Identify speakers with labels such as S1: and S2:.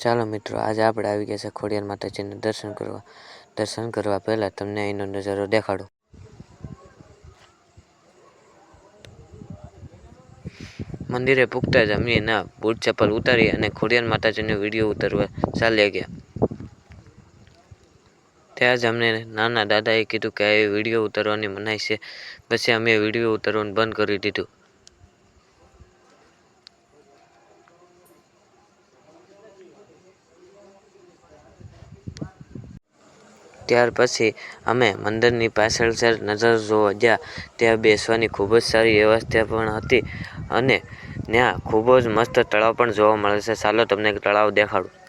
S1: ચાલો મિત્રો, આજે આપણે આવી ગયા છે ખોડિયાર માતાજીને દર્શન કરવા પહેલાં તમને અહીંનો નજારો દેખાડો. મંદિરે પૂગતા જ અમે બૂટ ચપ્પલ ઉતારી અને ખોડિયાર માતાજીનો વિડીયો ઉતારવા ચાલ્યા ગયા. ત્યાં જ અમને નાના દાદાએ કીધું કે આ વિડીયો ઉતારવાની મનાઈ છે. પછી અમે વિડીયો ઉતારવાનું બંધ કરી દીધું. ત્યાર પછી અમે મંદિરની પાછળ નજર જોવા ગયા. ત્યાં બેસવાની ખૂબ જ સારી વ્યવસ્થા પણ હતી અને ત્યાં ખૂબ જ મસ્ત તળાવ પણ જોવા મળે છે. ચાલો તમને તળાવ દેખાડું.